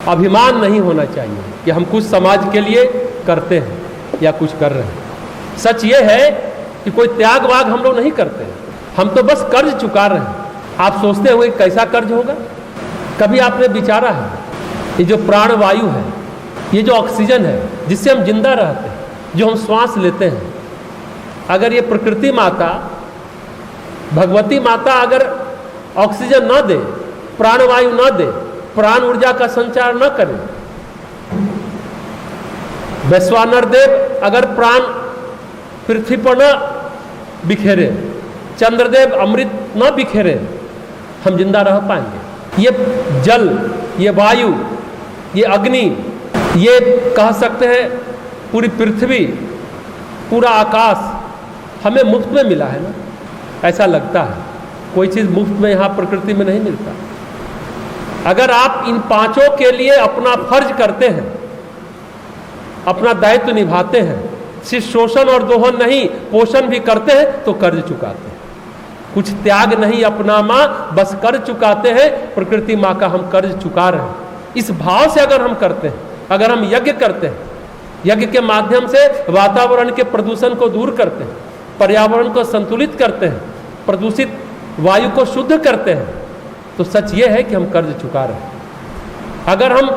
अभिमान नहीं होना चाहिए कि हम कुछ समाज के लिए करते हैं या कुछ कर रहे हैं। सच ये है कि कोई त्याग वाग हम लोग नहीं करते हैं, हम तो बस कर्ज चुका रहे हैं। आप सोचते हुए कैसा कर्ज होगा? कभी आपने विचारा है ये जो प्राणवायु है, ये जो ऑक्सीजन है जिससे हम जिंदा रहते हैं, जो हम श्वास लेते हैं, अगर ये प्रकृति माता भगवती माता अगर ऑक्सीजन न दे, प्राणवायु न दे, प्राण ऊर्जा का संचार न करे, वैश्वानर देव अगर प्राण पृथ्वी पर न बिखेरे, चंद्रदेव अमृत न बिखेरे, हम जिंदा रह पाएंगे? ये जल, ये वायु, ये अग्नि, ये कह सकते हैं पूरी पृथ्वी, पूरा आकाश हमें मुफ्त में मिला है ना? ऐसा लगता है कोई चीज़ मुफ्त में यहाँ प्रकृति में नहीं मिलता। अगर आप इन पांचों के लिए अपना फर्ज करते हैं, अपना दायित्व निभाते हैं, सिर्फ शोषण और दोहन नहीं पोषण भी करते हैं, तो कर्ज चुकाते हैं। कुछ त्याग नहीं अपना माँ, बस कर्ज चुकाते हैं। प्रकृति माँ का हम कर्ज चुका रहे हैं। इस भाव से अगर हम करते हैं, अगर हम यज्ञ करते हैं, यज्ञ के माध्यम से वातावरण के प्रदूषण को दूर करते हैं, पर्यावरण को संतुलित करते हैं, प्रदूषित वायु को शुद्ध करते हैं, तो सच ये है कि हम कर्ज चुका रहे हैं। अगर हम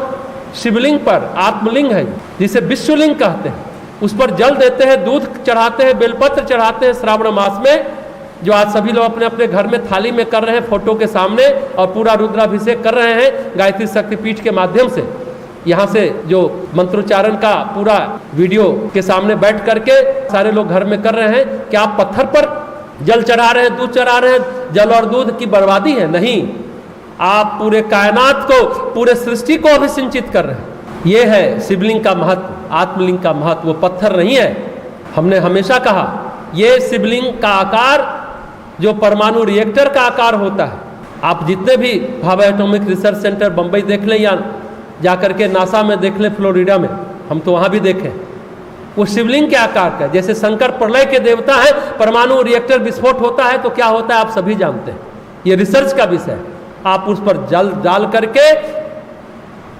शिवलिंग पर, आत्मलिंग है जिसे विश्वलिंग कहते हैं, उस पर जल देते हैं, दूध चढ़ाते हैं, बेलपत्र चढ़ाते हैं श्रावण मास में, जो आज सभी लोग अपने अपने घर में थाली में कर रहे हैं फोटो के सामने, और पूरा रुद्राभिषेक कर रहे हैं गायत्री शक्तिपीठ के माध्यम से। यहाँ से जो मंत्रोच्चारण का पूरा वीडियो के सामने बैठ करके सारे लोग घर में कर रहे हैं। क्या आप पत्थर पर जल चढ़ा रहे हैं, दूध चढ़ा रहे हैं? जल और दूध की बर्बादी है? नहीं, आप पूरे कायनात को, पूरे सृष्टि को अभिसिंचित कर रहे हैं। ये है शिवलिंग का महत्व, आत्मलिंग का महत्व। वो पत्थर नहीं है। हमने हमेशा कहा ये शिवलिंग का आकार जो परमाणु रिएक्टर का आकार होता है। आप जितने भी Bhabha atomic research centre Bombay देख लें या जाकर के नासा में देख लें, फ्लोरिडा में, हम तो वहाँ भी देखें, वो शिवलिंग के आकार का। जैसे शंकर प्रलय के देवता है, परमाणु रिएक्टर विस्फोट होता है तो क्या होता है आप सभी जानते हैं। ये रिसर्च का विषय है। आप उस पर जल डाल करके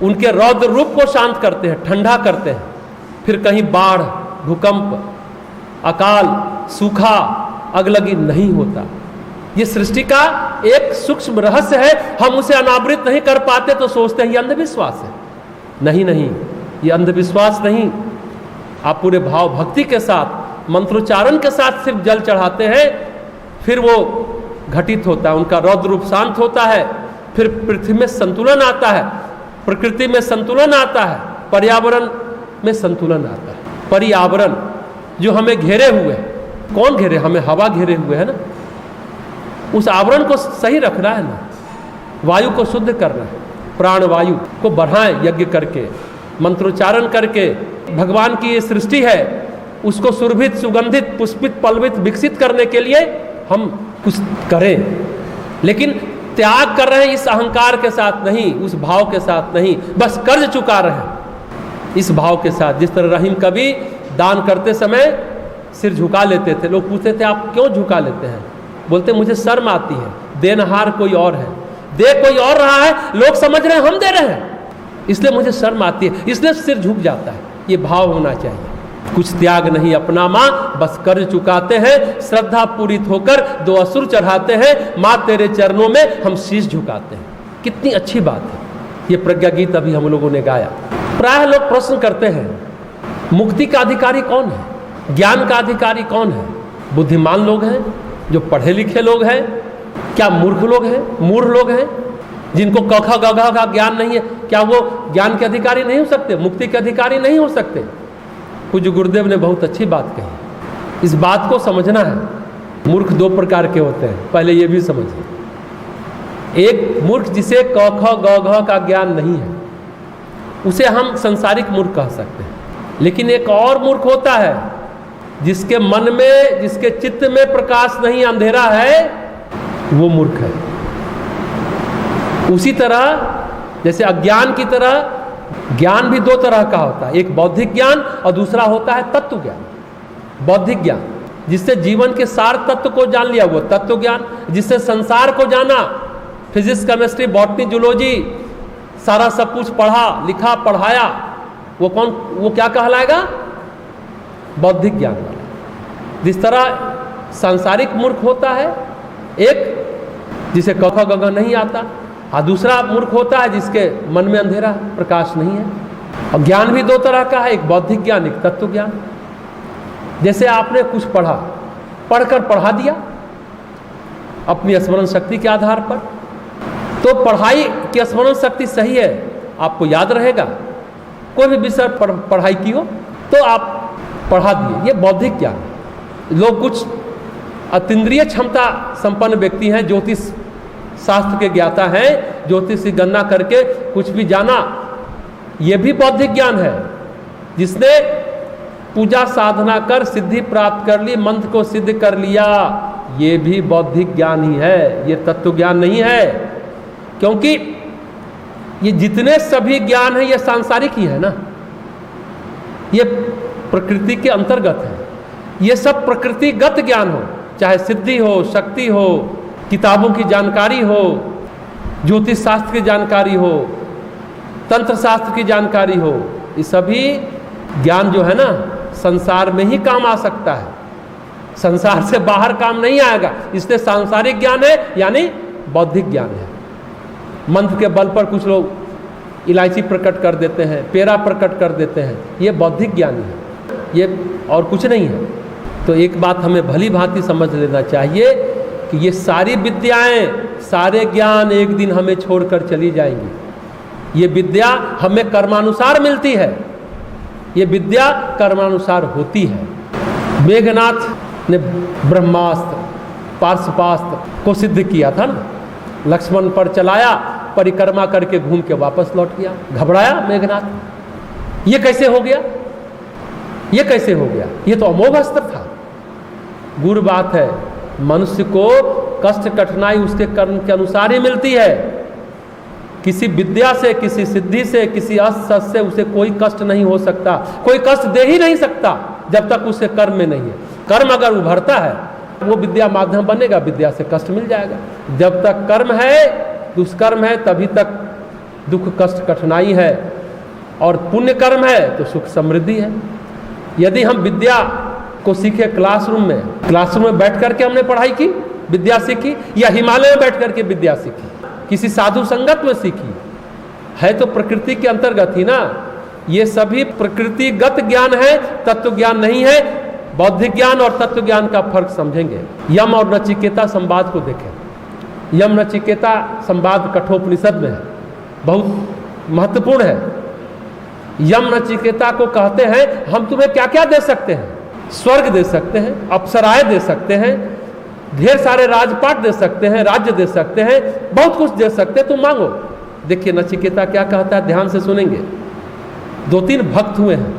उनके रौद्र रूप को शांत करते हैं, ठंडा करते हैं, फिर कहीं बाढ़, भूकंप, अकाल, सूखा, अगलगी नहीं होता। ये सृष्टि का एक सूक्ष्म रहस्य है। हम उसे अनावृत नहीं कर पाते तो सोचते हैं ये अंधविश्वास है। नहीं नहीं, ये अंधविश्वास नहीं। आप पूरे भाव भक्ति के साथ, मंत्रोच्चारण के साथ सिर्फ जल चढ़ाते हैं, फिर वो घटित होता है, उनका रौद्र रूप शांत होता है, फिर पृथ्वी में संतुलन आता है, प्रकृति में संतुलन आता है, पर्यावरण में संतुलन आता है। पर्यावरण जो हमें घेरे हुए है, कौन घेरे? हमें हवा घेरे हुए है ना। उस आवरण को सही रखना है ना, वायु को शुद्ध करना है, प्राण वायु को बढ़ाएं यज्ञ करके, मंत्रोच्चारण करके। भगवान की ये सृष्टि है, उसको सुरभित, सुगंधित, पुष्पित, पल्लवित, विकसित करने के लिए हम कुछ करें। लेकिन त्याग कर रहे हैं इस अहंकार के साथ नहीं, उस भाव के साथ नहीं, बस कर्ज चुका रहे हैं इस भाव के साथ। जिस तरह रहीम कभी दान करते समय सिर झुका लेते थे। लोग पूछते थे आप क्यों झुका लेते हैं? बोलते मुझे शर्म आती है, देनहार कोई और है, दे कोई और रहा है, लोग समझ रहे हैं हम दे रहे हैं, इसलिए मुझे शर्म आती है, इसलिए सिर झुक जाता है। ये भाव होना चाहिए। कुछ त्याग नहीं अपना माँ, बस कर्ज चुकाते हैं, श्रद्धा पूरित होकर 2 असुर चढ़ाते हैं, माँ तेरे चरणों में हम शीश झुकाते हैं। कितनी अच्छी बात है। ये प्रज्ञा गीत अभी हम लोगों ने गाया। प्रायः लोग प्रश्न करते हैं मुक्ति का अधिकारी कौन है, ज्ञान का अधिकारी कौन है? बुद्धिमान लोग हैं, जो पढ़े लिखे लोग हैं, क्या मूर्ख लोग हैं, मूढ़ लोग हैं जिनको क ख ग घ का ज्ञान नहीं है? क्या वो ज्ञान के अधिकारी नहीं हो सकते, मुक्ति के अधिकारी नहीं हो सकते? पूज्य गुरुदेव ने बहुत अच्छी बात कही। इस बात को समझना है। मूर्ख 2 प्रकार के होते हैं, पहले ये भी समझिए। एक मूर्ख जिसे क ख ग घ का ज्ञान नहीं है, उसे हम संसारिक मूर्ख कह सकते हैं। लेकिन एक और मूर्ख होता है जिसके मन में, जिसके चित्त में प्रकाश नहीं, अंधेरा है, वो मूर्ख है। उसी तरह जैसे अज्ञान की तरह ज्ञान भी 2 तरह का होता है, एक बौद्धिक ज्ञान और दूसरा होता है तत्व ज्ञान। बौद्धिक ज्ञान जिससे जीवन के सार तत्व को जान लिया, वो तत्व ज्ञान। जिससे संसार को जाना, फिजिक्स, केमिस्ट्री, बॉटनी, जूलॉजी, सारा सब कुछ पढ़ा लिखा पढ़ाया, वो क्या कहलाएगा? बौद्धिक ज्ञान वाला। जिस तरह सांसारिक मूर्ख होता है एक, जिसे क ख ग घ नहीं आता, और दूसरा मूर्ख होता है जिसके मन में अंधेरा प्रकाश नहीं है। और ज्ञान भी दो तरह का है, एक बौद्धिक ज्ञान, एक तत्व ज्ञान। जैसे आपने कुछ पढ़ा, पढ़कर पढ़ा दिया अपनी स्मरण शक्ति के आधार पर, तो पढ़ाई की स्मरण शक्ति सही है, आपको याद रहेगा। कोई भी विषय पर पढ़ाई की हो तो आप पढ़ा दिए, ये बौद्धिक ज्ञान। लोग कुछ अतीन्द्रिय क्षमता संपन्न व्यक्ति हैं, ज्योतिष शास्त्र के ज्ञाता हैं, ज्योतिष की गणना करके कुछ भी जाना, ये भी बौद्धिक ज्ञान है। जिसने पूजा साधना कर सिद्धि प्राप्त कर ली, मंत्र को सिद्ध कर लिया, ये भी बौद्धिक ज्ञान ही है, ये तत्व ज्ञान नहीं है। क्योंकि ये जितने सभी ज्ञान है ये सांसारिक ही है ना, ये प्रकृति के अंतर्गत है। ये सब प्रकृतिगत ज्ञान हो, चाहे सिद्धि हो, शक्ति हो, किताबों की जानकारी हो, ज्योतिष शास्त्र की जानकारी हो, तंत्र शास्त्र की जानकारी हो, ये सभी ज्ञान जो है ना संसार में ही काम आ सकता है, संसार से बाहर काम नहीं आएगा। इसलिए सांसारिक ज्ञान है, यानी बौद्धिक ज्ञान है। मंत्र के बल पर कुछ लोग इलायची प्रकट कर देते हैं, पेड़ा प्रकट कर देते हैं, ये बौद्धिक ज्ञान है, ये और कुछ नहीं है। तो एक बात हमें भली भांति समझ लेना चाहिए कि ये सारी विद्याएं, सारे ज्ञान एक दिन हमें छोड़कर चली जाएंगी। ये विद्या हमें कर्मानुसार मिलती है, ये विद्या कर्मानुसार होती है। मेघनाथ ने ब्रह्मास्त्र पार्श्वपास्त्र को सिद्ध किया था ना, लक्ष्मण पर चलाया, परिक्रमा करके घूम के वापस लौट गया, घबराया मेघनाथ, ये कैसे हो गया, ये कैसे हो गया? ये तो अमोघ अस्त्र था। गुड़ बात है, मनुष्य को कष्ट कठिनाई उसके कर्म के अनुसार ही मिलती है। किसी विद्या से, किसी सिद्धि से, किसी अस्त्र से उसे कोई कष्ट नहीं हो सकता, कोई कष्ट दे ही नहीं सकता जब तक उसके कर्म में नहीं है। कर्म अगर उभरता है वो विद्या माध्यम बनेगा, विद्या से कष्ट मिल जाएगा। जब तक कर्म है, दुष्कर्म है, तभी तक दुख कष्ट कठिनाई है, और पुण्य कर्म है तो सुख समृद्धि है। यदि हम विद्या को सीखे क्लासरूम में बैठ करके हमने पढ़ाई की, विद्या सीखी, या हिमालय में बैठ करके विद्या सीखी, किसी साधु संगत में सीखी, है तो प्रकृति के अंतर्गत ही ना। ये सभी प्रकृतिगत ज्ञान है, तत्व ज्ञान नहीं है। बौद्धिक ज्ञान और तत्व ज्ञान का फर्क समझेंगे। यम और नचिकेता संवाद को देखें। यम नचिकेता संवाद कठोपनिषद में है, बहुत महत्वपूर्ण है। यम नचिकेता को कहते हैं, हम तुम्हें क्या क्या दे सकते हैं? स्वर्ग दे सकते हैं, अप्सराएं दे सकते हैं, ढेर सारे राजपाट दे सकते हैं, राज्य दे सकते हैं, बहुत कुछ दे सकते हैं, तुम मांगो। देखिए नचिकेता क्या कहता है, ध्यान से सुनेंगे। 2-3 भक्त हुए हैं।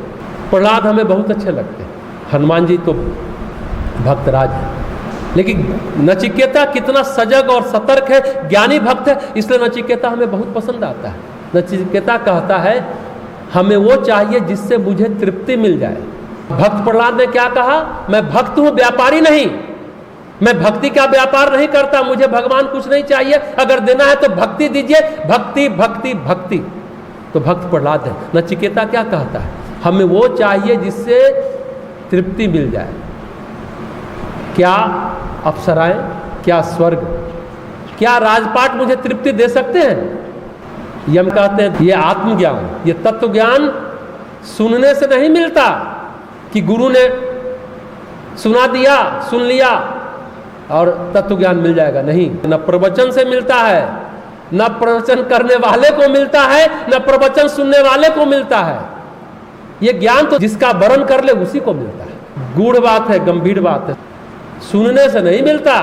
प्रहलाद हमें बहुत अच्छे लगते हैं, हनुमान जी तो भक्तराज है, लेकिन नचिकेता कितना सजग और सतर्क है, ज्ञानी भक्त है, इसलिए नचिकेता हमें बहुत पसंद आता है। नचिकेता कहता है, हमें वो चाहिए जिससे मुझे तृप्ति मिल जाए। भक्त प्रहलाद ने क्या कहा? मैं भक्त हूं, व्यापारी नहीं। मैं भक्ति का व्यापार नहीं करता, मुझे भगवान कुछ नहीं चाहिए, अगर देना है तो भक्ति दीजिए, भक्ति भक्ति भक्ति। तो भक्त प्रहलाद है। नचिकेता क्या कहता है? हमें वो चाहिए जिससे तृप्ति मिल जाए। क्या अप्सराएं, क्या स्वर्ग, क्या राजपाट मुझे तृप्ति दे सकते हैं? यम कहते हैं ये आत्मज्ञान, ये तत्व ज्ञान सुनने से नहीं मिलता कि गुरु ने सुना दिया, सुन लिया और तत्व ज्ञान मिल जाएगा। नहीं, न प्रवचन से मिलता है, न प्रवचन करने वाले को मिलता है, न प्रवचन सुनने वाले को मिलता है। ये ज्ञान तो जिसका वरण कर ले उसी को मिलता है। गूढ़ बात है, गंभीर बात है, सुनने से नहीं मिलता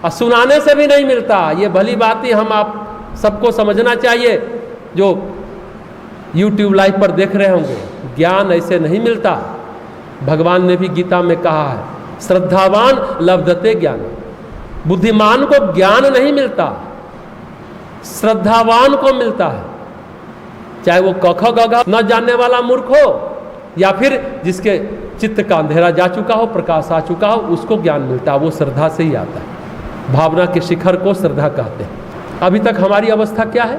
और सुनाने से भी नहीं मिलता। ये भली बात ही हम आप सबको समझना चाहिए जो YouTube लाइव पर देख रहे होंगे। ज्ञान ऐसे नहीं मिलता। भगवान ने भी गीता में कहा है, श्रद्धावान लब्धते ज्ञान। बुद्धिमान को ज्ञान नहीं मिलता, श्रद्धावान को मिलता है। चाहे वो क ख ग घ न जानने वाला मूर्ख हो या फिर जिसके चित्त का अंधेरा जा चुका हो, प्रकाश आ चुका हो, उसको ज्ञान मिलता है। वो श्रद्धा से ही आता है। भावना के शिखर को श्रद्धा कहते हैं। अभी तक हमारी अवस्था क्या है?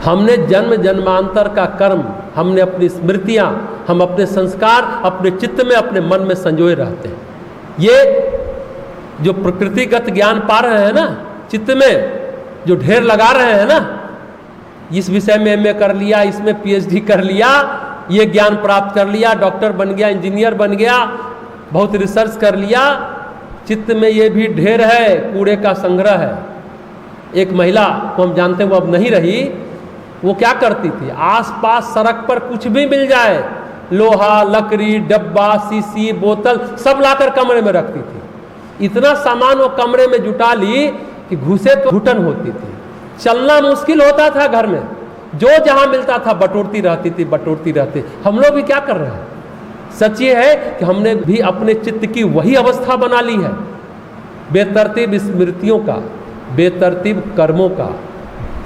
हमने जन्म जन्मांतर का कर्म, हमने अपनी स्मृतियाँ, हम अपने संस्कार अपने चित्त में, अपने मन में संजोए रहते हैं। ये जो प्रकृतिगत ज्ञान पा रहे हैं ना, चित्त में जो ढेर लगा रहे हैं ना, इस विषय में एमए कर लिया, इसमें पीएचडी कर लिया, ये ज्ञान प्राप्त कर लिया, डॉक्टर बन गया, इंजीनियर बन गया, बहुत रिसर्च कर लिया, चित्त में ये भी ढेर है, कूड़े का संग्रह है। एक महिला को हम जानते हैं, वो अब नहीं रही, वो क्या करती थी, आसपास सड़क पर कुछ भी मिल जाए, लोहा, लकड़ी, डब्बा, शीशी, बोतल सब लाकर कमरे में रखती थी। इतना सामान वो कमरे में जुटा ली कि घुसे तो घुटन होती थी, चलना मुश्किल होता था घर में, जो जहां मिलता था बटोरती रहती थी, बटोरती रहती। हम लोग भी क्या कर रहे हैं? सच ये है कि हमने भी अपने चित्त की वही अवस्था बना ली है, बेतरतीब स्मृतियों का, बेतरतीब कर्मों का,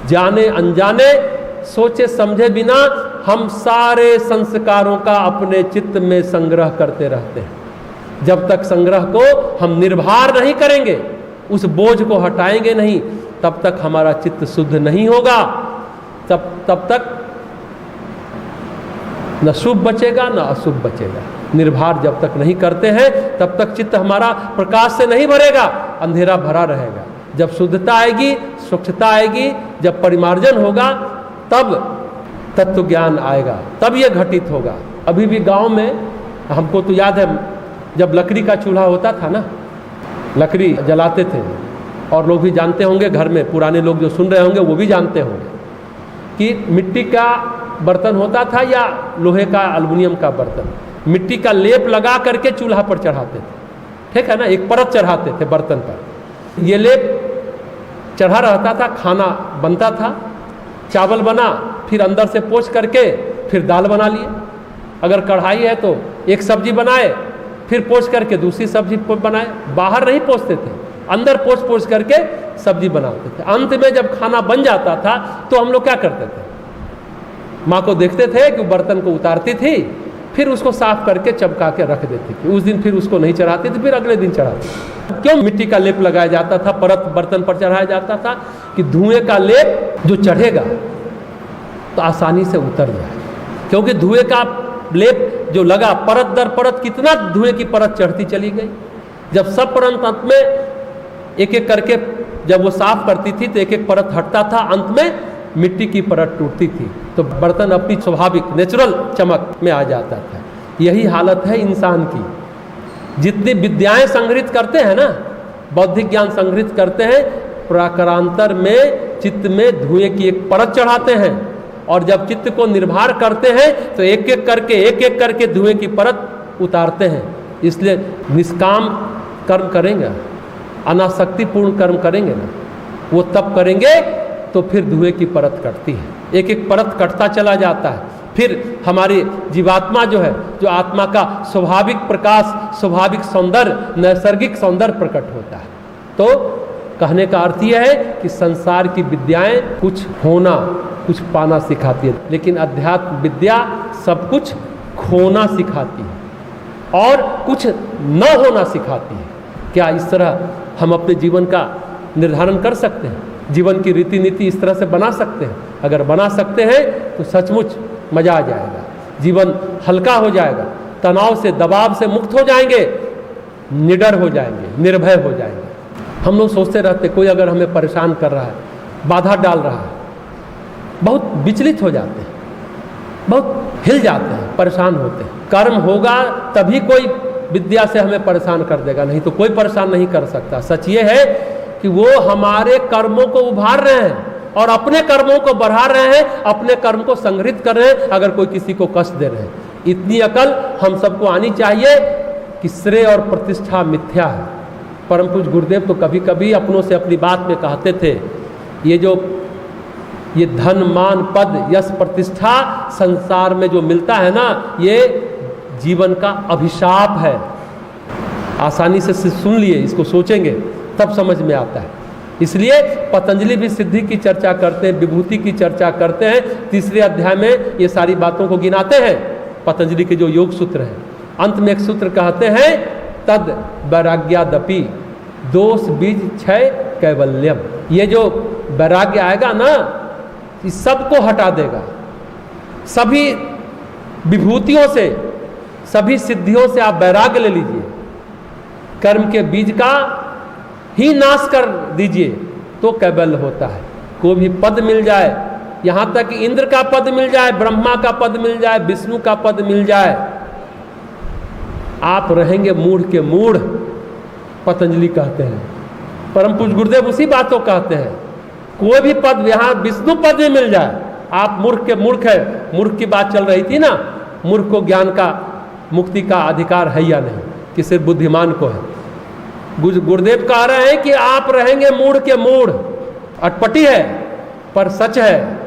जाने अनजाने, सोचे समझे बिना हम सारे संस्कारों का अपने चित्त में संग्रह करते रहते हैं। जब तक संग्रह को हम निर्भर नहीं करेंगे, उस बोझ को हटाएंगे नहीं, तब तक हमारा चित्त शुद्ध नहीं होगा। तब तक न शुभ बचेगा न अशुभ बचेगा। निर्भर जब तक नहीं करते हैं, तब तक चित्त हमारा प्रकाश से नहीं भरेगा, अंधेरा भरा रहेगा। जब शुद्धता आएगी, स्वच्छता आएगी, जब परिमार्जन होगा, तब तत्व ज्ञान आएगा, तब ये घटित होगा। अभी भी गांव में हमको तो याद है, जब लकड़ी का चूल्हा होता था ना, लकड़ी जलाते थे, और लोग भी जानते होंगे, घर में पुराने लोग जो सुन रहे होंगे वो भी जानते होंगे कि मिट्टी का बर्तन होता था या लोहे का, एल्युमिनियम का बर्तन, मिट्टी का लेप लगा करके चूल्हा पर चढ़ाते थे, ठीक है ना, एक परत चढ़ाते थे बर्तन पर। ये लेप चढ़ा रहता था, खाना बनता था, चावल बना, फिर अंदर से पोंछ करके फिर दाल बना लिए। अगर कढ़ाई है तो एक सब्जी बनाए, फिर पोंछ करके दूसरी सब्जी बनाए। बाहर नहीं पोंछते थे, अंदर पोंछ करके सब्जी बनाते थे। अंत में जब खाना बन जाता था तो हम लोग क्या करते थे, माँ को देखते थे कि बर्तन को उतारती थी, फिर उसको साफ करके चमका के रख देती थी। उस दिन फिर उसको नहीं चढ़ाती थी, फिर अगले दिन चढ़ाती। क्यों मिट्टी का लेप लगाया जाता था, परत बर्तन पर चढ़ाया जाता था कि धुएं का लेप जो चढ़ेगा तो आसानी से उतर जाए। क्योंकि धुएं का लेप जो लगा, परत दर परत कितना धुएं की परत चढ़ती चली गई। जब सब परत अंत में एक एक करके जब वो साफ करती थी तो एक एक परत हटता था, अंत में मिट्टी की परत टूटती थी, तो बर्तन अपनी स्वाभाविक नेचुरल चमक में आ जाता था। यही हालत है इंसान की। जितनी विद्याएं संग्रहित करते हैं ना, बौद्धिक ज्ञान संग्रहित करते हैं, प्राकारांतर में चित्त में धुएं की एक परत चढ़ाते हैं, और जब चित्त को निर्भर करते हैं तो एक एक करके धुएं की परत उतारते हैं। इसलिए निष्काम कर्म करेंगे, अनासक्तिपूर्ण कर्म करेंगे ना, वो तब करेंगे तो फिर धुएं की परत कटती है, एक एक परत कटता चला जाता है। फिर हमारी जीवात्मा जो है, जो आत्मा का स्वाभाविक प्रकाश, स्वाभाविक सौंदर्य, नैसर्गिक सौंदर्य प्रकट होता है। तो कहने का अर्थ यह है कि संसार की विद्याएं कुछ होना, कुछ पाना सिखाती है, लेकिन अध्यात्म विद्या सब कुछ खोना सिखाती है और कुछ न होना सिखाती है। क्या इस तरह हम अपने जीवन का निर्धारण कर सकते हैं? जीवन की रीति नीति इस तरह से बना सकते हैं? अगर बना सकते हैं तो सचमुच मजा आ जाएगा, जीवन हल्का हो जाएगा, तनाव से, दबाव से मुक्त हो जाएंगे, निडर हो जाएंगे, निर्भय हो जाएंगे। हम लोग सोचते रहते, कोई अगर हमें परेशान कर रहा है, बाधा डाल रहा है, बहुत विचलित हो जाते हैं, बहुत हिल जाते हैं, परेशान होते हैं। कर्म होगा तभी कोई विद्या से हमें परेशान कर देगा, नहीं तो कोई परेशान नहीं कर सकता। सच ये है कि वो हमारे कर्मों को उभार रहे हैं और अपने कर्मों को बढ़ा रहे हैं, अपने कर्म को संग्रहित कर रहे हैं, अगर कोई किसी को कष्ट दे रहे हैं। इतनी अकल हम सबको आनी चाहिए कि श्रेय और प्रतिष्ठा मिथ्या है। परम पूज्य गुरुदेव तो कभी कभी अपनों से अपनी बात में कहते थे, ये धन, मान, पद, यश, प्रतिष्ठा संसार में जो मिलता है ना, ये जीवन का अभिशाप है। आसानी से सुन लिए, इसको सोचेंगे तब समझ में आता है। इसलिए पतंजलि भी सिद्धि की चर्चा करते हैं, विभूति की चर्चा करते हैं। तीसरे अध्याय में ये सारी बातों को गिनाते हैं, पतंजलि के जो योग सूत्र हैं। अंत में एक सूत्र कहते हैं, तद वैराग्यादपि दोष बीज क्षय कैवल्यम। ये जो वैराग्य आएगा ना, इस सबको हटा देगा। सभी विभूतियों से, सभी सिद्धियों से आप वैराग्य ले लीजिए, कर्म के बीज का ही नाश कर दीजिए तो कैवल्य होता है। कोई भी पद मिल जाए, यहाँ तक कि इंद्र का पद मिल जाए, ब्रह्मा का पद मिल जाए, विष्णु का पद मिल जाए, आप रहेंगे मूढ़ के मूढ़, पतंजलि कहते हैं। परम पूज्य गुरुदेव उसी बात को कहते हैं। कोई भी पद यहाँ विष्णु पद में मिल जाए, आप मूर्ख के मूर्ख है। मूर्ख की बात चल रही थी ना, मूर्ख को ज्ञान का, मुक्ति का अधिकार है या नहीं, कि सिर्फ बुद्धिमान को है। गुरुदेव कह रहे हैं कि आप रहेंगे मूढ़ के मूढ़। अटपटी है पर सच है।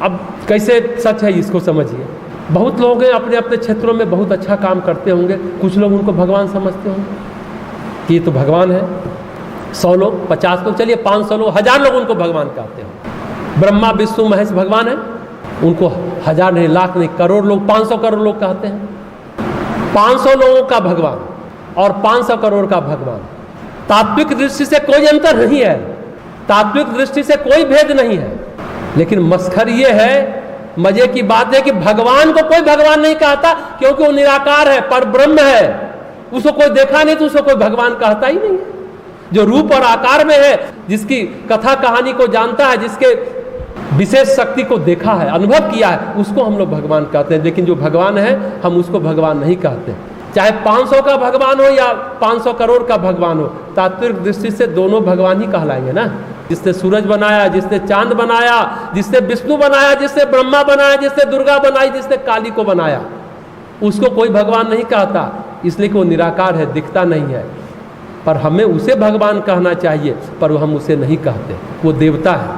अब कैसे सच है इसको समझिए। बहुत लोग हैं अपने अपने क्षेत्रों में बहुत अच्छा काम करते होंगे, कुछ लोग उनको भगवान समझते होंगे कि ये तो भगवान है। 100 लोग, 50 लोग, चलिए 500 लोग, 1000 लोग उनको भगवान कहते हो। ब्रह्मा विष्णु महेश भगवान है, उनको 1000 नहीं, लाख नहीं, करोड़ लोग, 500 करोड़ लोग कहते हैं। 500 लोगों का भगवान और 500 करोड़ का भगवान, तात्विक दृष्टि से कोई अंतर नहीं है, तात्विक दृष्टि से कोई भेद नहीं है। लेकिन मस्खर ये है, मजे की बात है कि भगवान को कोई भगवान नहीं कहता, क्योंकि वो निराकार है, पर ब्रह्म है। उसको कोई देखा नहीं तो उसको कोई भगवान कहता ही नहीं है। जो रूप और आकार में है, जिसकी कथा कहानी को जानता है, जिसके विशेष शक्ति को देखा है, अनुभव किया है, उसको हम लोग भगवान कहते हैं। लेकिन जो भगवान है, हम उसको भगवान नहीं कहते। चाहे 500 का भगवान हो या 500 करोड़ का भगवान हो, तात्विक दृष्टि से दोनों भगवान ही कहलाएंगे ना। जिसने सूरज बनाया, जिसने चांद बनाया, जिसने विष्णु बनाया, जिसने ब्रह्मा बनाया, जिसने दुर्गा बनाई, जिसने काली को बनाया, उसको कोई भगवान नहीं कहता, इसलिए कि वो निराकार है, दिखता नहीं है। पर हमें उसे भगवान कहना चाहिए, पर हम उसे नहीं कहते, वो देवता है।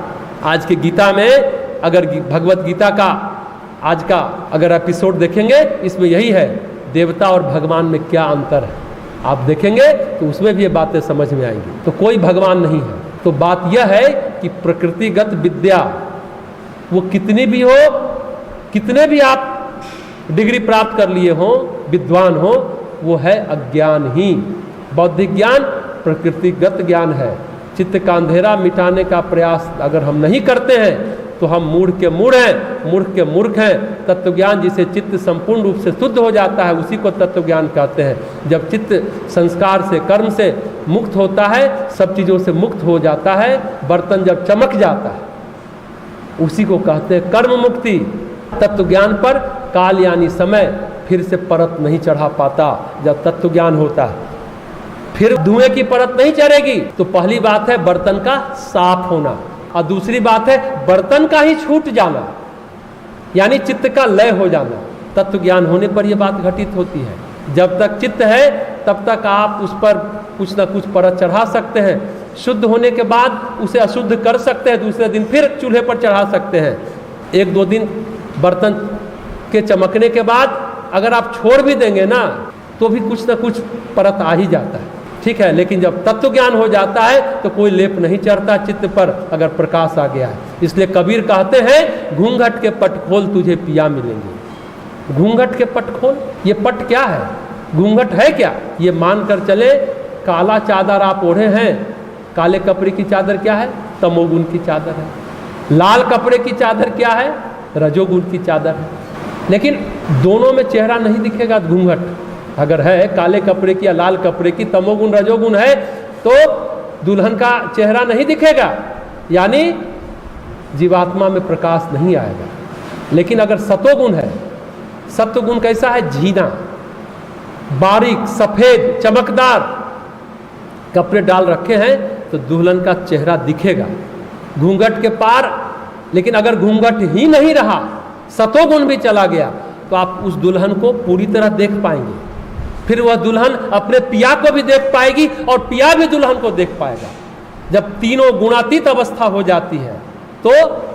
आज की गीता में, अगर भगवत गीता का आज का अगर एपिसोड देखेंगे, इसमें यही है, देवता और भगवान में क्या अंतर है, आप देखेंगे तो उसमें भी ये बातें समझ में आएंगी। तो कोई भगवान नहीं है। तो बात यह है कि प्रकृतिगत विद्या, वो कितनी भी हो, कितने भी आप डिग्री प्राप्त कर लिए हो, विद्वान हो, वो है अज्ञान ही। बौद्धिक ज्ञान प्रकृतिगत ज्ञान है। चित्त का अंधेरा मिटाने का प्रयास अगर हम नहीं करते हैं तो हम मूढ़ के मूढ़ हैं, मूर्ख के मूर्ख हैं। तत्वज्ञान जिसे चित्त संपूर्ण रूप से शुद्ध हो जाता है, उसी को तत्वज्ञान कहते हैं। जब चित्त संस्कार से, कर्म से मुक्त होता है, सब चीज़ों से मुक्त हो जाता है, बर्तन जब चमक जाता है, उसी को कहते हैं कर्म मुक्ति। तत्वज्ञान पर काल यानी समय फिर से परत नहीं चढ़ा पाता। जब तत्वज्ञान होता है फिर धुएं की परत नहीं चढ़ेगी। तो पहली बात है बर्तन का साफ होना, और दूसरी बात है बर्तन का ही छूट जाना, यानी चित्त का लय हो जाना। तत्व ज्ञान होने पर यह बात घटित होती है। जब तक चित्त है तब तक आप उस पर कुछ ना कुछ परत चढ़ा सकते हैं। शुद्ध होने के बाद उसे अशुद्ध कर सकते हैं, दूसरे दिन फिर चूल्हे पर चढ़ा सकते हैं। 1-2 दिन बर्तन के चमकने के बाद अगर आप छोड़ भी देंगे ना, तो भी कुछ ना कुछ परत आ ही जाता है, ठीक है। लेकिन जब तत्व ज्ञान हो जाता है तो कोई लेप नहीं चढ़ता चित्त पर, अगर प्रकाश आ गया है। इसलिए कबीर कहते हैं, घूंघट के पट खोल तुझे पिया मिलेंगे। घूंघट के पट खोल, ये पट क्या है, घूंघट है क्या? ये मानकर चले काला चादर आप ओढ़े हैं। काले कपड़े की चादर क्या है? तमोगुण की चादर है। लाल कपड़े की चादर क्या है? रजोगुण की चादर है। लेकिन दोनों में चेहरा नहीं दिखेगा। घूंघट अगर है काले कपड़े की या लाल कपड़े की, तमोगुण रजोगुण है, तो दुल्हन का चेहरा नहीं दिखेगा, यानी जीवात्मा में प्रकाश नहीं आएगा। लेकिन अगर सतोगुण है, सत्वगुण कैसा है? झीना, बारीक, सफेद, चमकदार कपड़े डाल रखे हैं तो दुल्हन का चेहरा दिखेगा घूंघट के पार। लेकिन अगर घूंघट ही नहीं रहा, सतोगुण भी चला गया, तो आप उस दुल्हन को पूरी तरह देख पाएंगे। फिर वह दुल्हन अपने पिया को भी देख पाएगी और पिया भी दुल्हन को देख पाएगा। जब तीनों गुणातीत अवस्था हो जाती है तो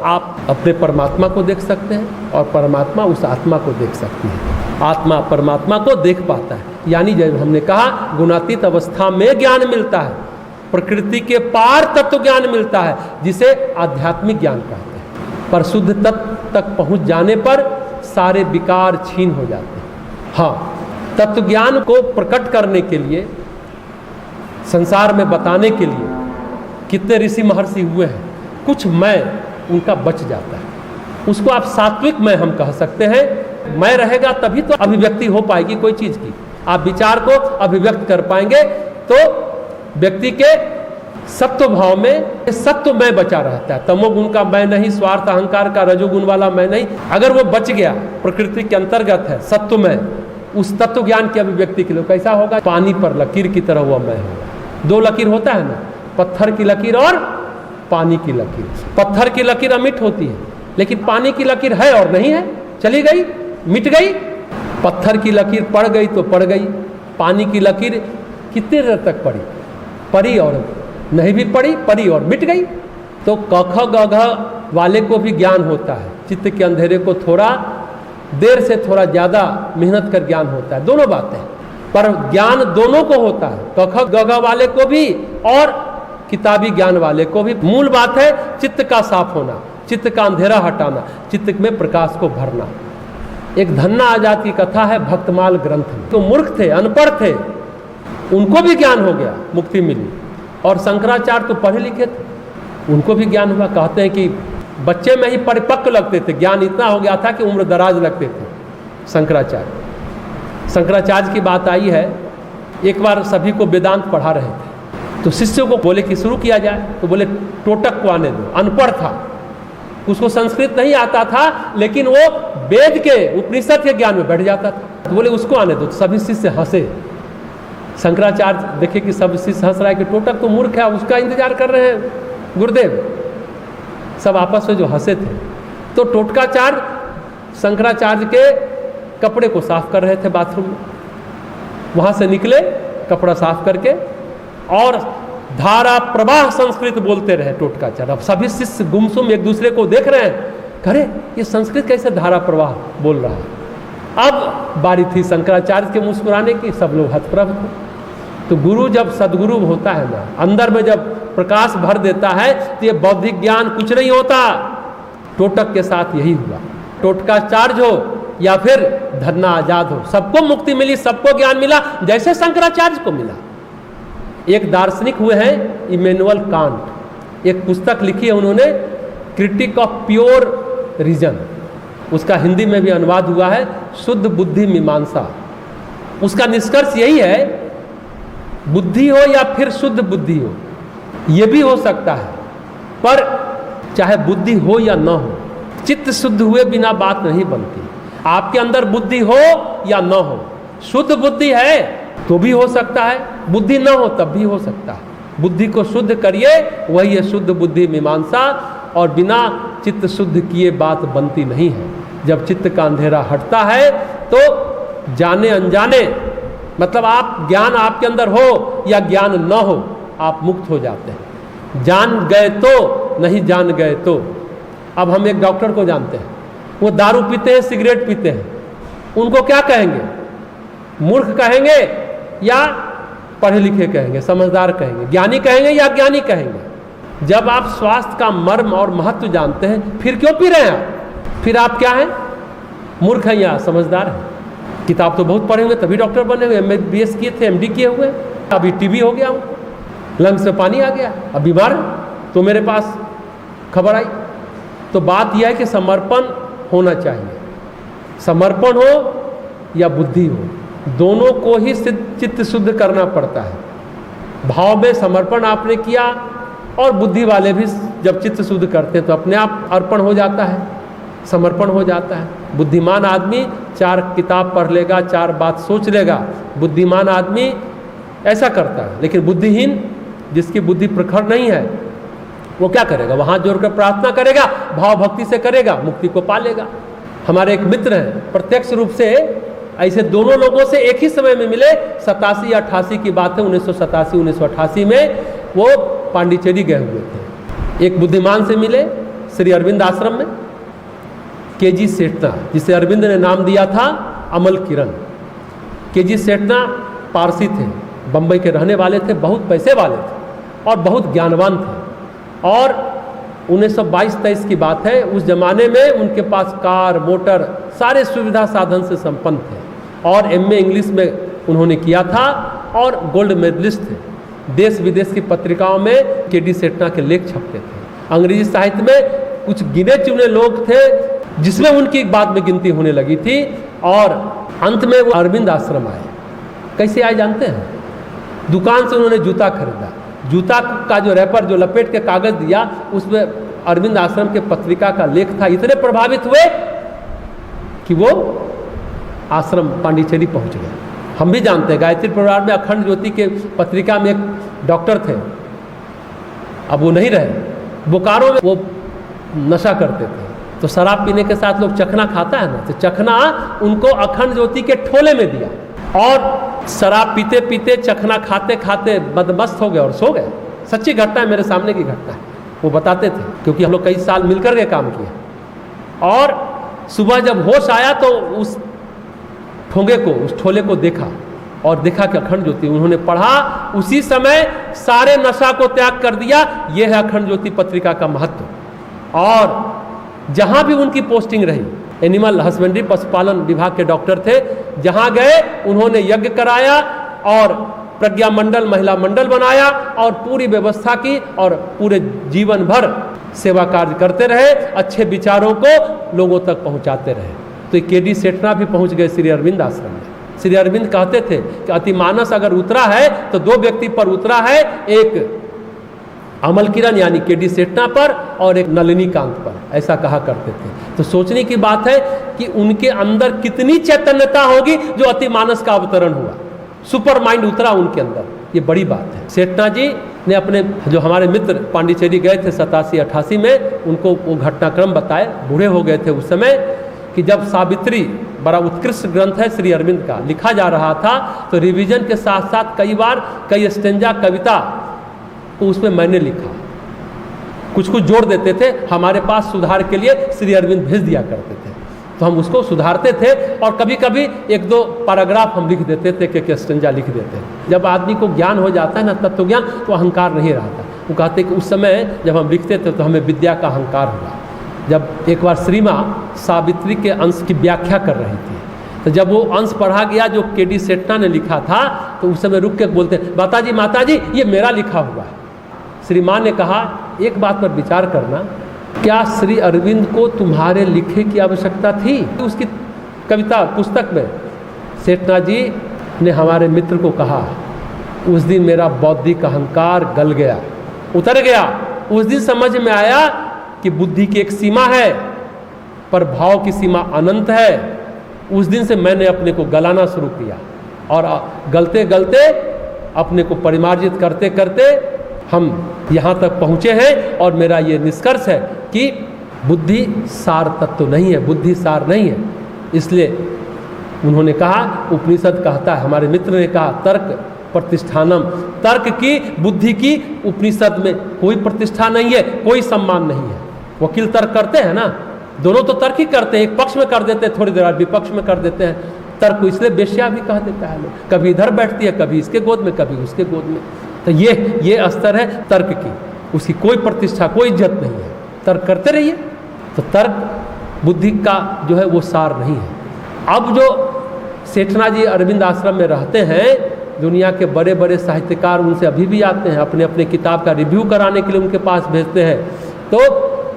आप अपने परमात्मा को देख सकते हैं और परमात्मा उस आत्मा को देख सकती है। आत्मा परमात्मा को देख पाता है। यानी जब हमने कहा गुणातीत अवस्था में ज्ञान मिलता है, प्रकृति के पार तत्व ज्ञान मिलता है, जिसे आध्यात्मिक ज्ञान कहते हैं। पर शुद्ध तत्व तक पहुंच जाने पर सारे विकार छीन हो जाते हैं। हाँ, तत्व ज्ञान को प्रकट करने के लिए, संसार में बताने के लिए कितने ऋषि महर्षि हुए हैं, कुछ मैं उनका बच जाता है। उसको आप सात्विक मैं हम कह सकते हैं। मैं रहेगा तभी तो अभिव्यक्ति हो पाएगी कोई चीज की। आप विचार को अभिव्यक्त कर पाएंगे तो व्यक्ति के सत्व भाव में सत्व मैं बचा रहता है। तमोगुण का मैं नहीं, स्वार्थ अहंकार का रजोगुण वाला मैं नहीं, अगर वो बच गया, प्रकृति के अंतर्गत है सत्व में, उस तत्व ज्ञान की अभिव्यक्ति के लिए कैसा होगा? पानी पर लकीर की तरह हुआ मैं होगा। दो लकीर होता है ना, पत्थर की लकीर और पानी की लकीर। पत्थर की लकीर अमिट होती है, लेकिन पानी की लकीर है और नहीं है, चली गई, मिट गई। पत्थर की लकीर पड़ गई तो पड़ गई, पानी की लकीर कितने देर तक पड़ी? पड़ी और नहीं भी पड़ी, पड़ी और मिट गई। तो क ख ग घ वाले को भी ज्ञान होता है, चित्त के अंधेरे को थोड़ा देर से थोड़ा ज्यादा मेहनत कर ज्ञान होता है, दोनों बातें। पर ज्ञान दोनों को होता है, क ख ग घ वाले को भी और किताबी ज्ञान वाले को भी। मूल बात है चित्त का साफ होना, चित्त का अंधेरा हटाना, चित्त में प्रकाश को भरना। एक धन्ना आजाद की कथा है भक्तमाल ग्रंथ में। तो मूर्ख थे, अनपढ़ थे, उनको भी ज्ञान हो गया, मुक्ति मिली। और शंकराचार्य तो पढ़े लिखे थे, उनको भी ज्ञान हुआ। कहते हैं कि बच्चे में ही परिपक्व लगते थे, ज्ञान इतना हो गया था कि उम्र दराज लगते थे शंकराचार्य। शंकराचार्य की बात आई है, एक बार सभी को वेदांत पढ़ा रहे थे, तो शिष्यों को बोले कि शुरू किया जाए। तो बोले टोटक को आने दो, अनपढ़ था, उसको संस्कृत नहीं आता था, लेकिन वो वेद के उपनिषद के ज्ञान में बैठ जाता था। तो बोले उसको आने दो। तो सभी शिष्य हंसे। शंकराचार्य देखे कि सब शिष्य हंस रहा है कि टोटक तो मूर्ख है, उसका इंतजार कर रहे हैं गुरुदेव। सब आपस में जो हंसे थे, तो टोटकाचार्य शंकराचार्य के कपड़े को साफ कर रहे थे बाथरूम में। वहां से निकले कपड़ा साफ करके और धारा प्रवाह संस्कृत बोलते रहे टोटकाचार्य। अब सभी शिष्य गुमसुम एक दूसरे को देख रहे हैं, अरे ये संस्कृत कैसे धारा प्रवाह बोल रहा है। अब बारी थी शंकराचार्य के मुस्कुराने की, सब लोग हतप्रभ थे। तो गुरु जब सदगुरु होता है ना, अंदर में जब प्रकाश भर देता है, तो ये बौद्धिक ज्ञान कुछ नहीं होता। टोटक के साथ यही हुआ। टोटकाचार्य हो या फिर धन्ना आजाद हो, सबको मुक्ति मिली, सबको ज्ञान मिला, जैसे शंकराचार्य को मिला। एक दार्शनिक हुए हैं इमैनुअल कांट, एक पुस्तक लिखी है उन्होंने, क्रिटिक ऑफ प्योर रीजन। उसका हिंदी में भी अनुवाद हुआ है, शुद्ध बुद्धि मीमांसा। उसका निष्कर्ष यही है, बुद्धि हो या फिर शुद्ध बुद्धि हो, ये भी हो सकता है, पर चाहे बुद्धि हो या न हो, चित्त शुद्ध हुए बिना बात नहीं बनती। आपके अंदर बुद्धि हो या न हो, शुद्ध बुद्धि है तो भी हो सकता है, बुद्धि न हो तब भी हो सकता है। बुद्धि को शुद्ध करिए, वही है शुद्ध बुद्धि मीमांसा। और बिना चित्त शुद्ध किए बात बनती नहीं है। जब चित्त का अंधेरा हटता है तो जाने अनजाने, मतलब आप ज्ञान आपके अंदर हो या ज्ञान न हो, आप मुक्त हो जाते हैं। जान गए तो, नहीं जान गए तो। अब हम एक डॉक्टर को जानते हैं, वो दारू पीते हैं, सिगरेट पीते हैं, उनको क्या कहेंगे? मूर्ख कहेंगे या पढ़े लिखे कहेंगे, समझदार कहेंगे, ज्ञानी कहेंगे या अज्ञानी कहेंगे? जब आप स्वास्थ्य का मर्म और महत्व जानते हैं, फिर क्यों पी रहे हैं आप? फिर आप क्या हैं? मूर्ख हैं या समझदार हैं? किताब तो बहुत पढ़े हुए तभी डॉक्टर बने हुए, MBS किए थे, MD किए हुए, अभी TB हो गया, लंग्स में पानी आ गया, अब बीमार तो मेरे पास खबर आई। तो बात यह है कि समर्पण होना चाहिए। समर्पण हो या बुद्धि हो, दोनों को ही चित्त शुद्ध करना पड़ता है। भाव में समर्पण आपने किया, और बुद्धि वाले भी जब चित्त शुद्ध करते हैं तो अपने आप अर्पण हो जाता है, समर्पण हो जाता है। बुद्धिमान आदमी 4 किताब पढ़ लेगा, 4 बात सोच लेगा, बुद्धिमान आदमी ऐसा करता है। लेकिन बुद्धिहीन, जिसकी बुद्धि प्रखर नहीं है, वो क्या करेगा? वहां जोड़कर प्रार्थना करेगा, भाव भक्ति से करेगा, मुक्ति को पा लेगा। हमारे एक मित्र हैं, प्रत्यक्ष रूप से ऐसे दोनों लोगों से एक ही समय में मिले। 87 या 88 की बात है, 1987 1988 में वो पांडिचेरी गए हुए थे। एक बुद्धिमान से मिले श्री अरविंद आश्रम में, KG सेठना, जिसे अरविंद ने नाम दिया था अमल किरण। KG सेठना पारसी थे, बंबई के रहने वाले थे, बहुत पैसे वाले थे और बहुत ज्ञानवान थे। और 1922-23 की बात है, उस जमाने में उनके पास कार, मोटर, सारे सुविधा साधन से संपन्न थे। और MA इंग्लिश में उन्होंने किया था और गोल्ड मेडलिस्ट थे। देश विदेश की पत्रिकाओं में KD सेठना के लेख छपते थे। अंग्रेजी साहित्य में कुछ गिने चुने लोग थे जिसमें उनकी बाद में गिनती होने लगी थी। और अंत में वो अरविंद आश्रम आए। कैसे आए जानते हैं? दुकान से उन्होंने जूता खरीदा, जूता का जो रैपर जो लपेट के कागज दिया उसमें अरविंद आश्रम के पत्रिका का लेख था। इतने प्रभावित हुए कि वो आश्रम पांडिचेरी पहुंच गए। हम भी जानते हैं गायत्री परिवार में अखंड ज्योति के पत्रिका में एक डॉक्टर थे, अब वो नहीं रहे। बोकारो में वो नशा करते थे, तो शराब पीने के साथ लोग चखना खाता है ना, तो चखना उनको अखंड ज्योति के ठोले में दिया और शराब पीते पीते चखना खाते खाते बदमस्त हो गए और सो गए। सच्ची घटना है, मेरे सामने की घटना है। वो बताते थे क्योंकि हम लोग कई साल मिलकर के काम किए। और सुबह जब होश आया तो उस ठोंगे को, उस ठोले को देखा और देखा कि अखंड ज्योति। उन्होंने पढ़ा, उसी समय सारे नशा को त्याग कर दिया। यह है अखंड ज्योति पत्रिका का महत्व। और जहां भी उनकी पोस्टिंग रही, एनिमल हस्बेंड्री पशुपालन विभाग के डॉक्टर थे, जहां गए उन्होंने यज्ञ कराया और प्रज्ञा मंडल महिला मंडल बनाया और पूरी व्यवस्था की और पूरे जीवन भर सेवा कार्य करते रहे, अच्छे विचारों को लोगों तक पहुंचाते रहे। तो के.डी. सेठना भी पहुंच गए श्री अरविंद आश्रम में। श्री अरविंद कहते थे कि अतिमानस अगर उतरा है तो दो व्यक्ति पर उतरा है, एक अमल किरण यानी के.डी. सेठना पर और एक नलिनी कांत पर, ऐसा कहा करते थे। तो सोचने की बात है कि उनके अंदर कितनी चैतन्यता होगी जो अतिमानस का अवतरण हुआ, सुपर माइंड उतरा उनके अंदर, ये बड़ी बात है। सेठना जी ने अपने जो हमारे मित्र पांडिचेरी गए थे 87-88 में, उनको वो घटनाक्रम बताए, बूढ़े हो गए थे उस समय, कि जब सावित्री बड़ा उत्कृष्ट ग्रंथ है श्री अरविंद का, लिखा जा रहा था तो रिवीजन के साथ साथ कई बार कई स्टेंजा कविता को उसमें मैंने लिखा, कुछ कुछ जोड़ देते थे। हमारे पास सुधार के लिए श्री अरविंद भेज दिया करते थे, तो हम उसको सुधारते थे और कभी कभी एक दो पैराग्राफ हम लिख देते थे कि स्टेंजा लिख देते। जब आदमी को ज्ञान हो जाता है ना, तत्व ज्ञान, तो अहंकार नहीं रहता। वो कहते कि उस समय जब हम लिखते थे तो हमें विद्या का अहंकार हुआ। जब एक बार श्री माँ सावित्री के अंश की व्याख्या कर रही थी, तो जब वो अंश पढ़ा गया जो के.डी. सेठना ने लिखा था, तो उस समय रुक के बोलते, माता जी ये मेरा लिखा हुआ है। श्री माँ ने कहा, एक बात पर विचार करना, क्या श्री अरविंद को तुम्हारे लिखे की आवश्यकता थी उसकी कविता पुस्तक में? सेठना जी ने हमारे मित्र को कहा, उस दिन मेरा बौद्धिक अहंकार गल गया, उतर गया। उस दिन समझ में आया कि बुद्धि की एक सीमा है पर भाव की सीमा अनंत है। उस दिन से मैंने अपने को गलाना शुरू किया और गलते गलते अपने को परिमार्जित करते करते हम यहाँ तक पहुँचे हैं। और मेरा ये निष्कर्ष है कि बुद्धि सार तत्व नहीं है, बुद्धि सार नहीं है। इसलिए उन्होंने कहा, उपनिषद कहता है, हमारे मित्र ने कहा, तर्क प्रतिष्ठानम, तर्क की बुद्धि की उपनिषद में कोई प्रतिष्ठा नहीं है, कोई सम्मान नहीं है। वकील तर्क करते हैं ना, दोनों तो तर्क ही करते हैं, एक पक्ष में कर देते हैं, थोड़ी देर बाद विपक्ष में कर देते हैं। तर्क को इसलिए बेश्या भी कह देता है लोग, कभी इधर बैठती है, कभी इसके गोद में, कभी उसके गोद में। तो ये स्तर है तर्क की, उसकी कोई प्रतिष्ठा कोई इज्जत नहीं है। तर्क करते रहिए। तो तर्क बुद्धि का जो है वो सार नहीं है। अब जो सेठना जी अरविंद आश्रम में रहते हैं, दुनिया के बड़े बड़े साहित्यकार उनसे अभी भी आते हैं, अपने अपने किताब का रिव्यू कराने के लिए उनके पास भेजते हैं। तो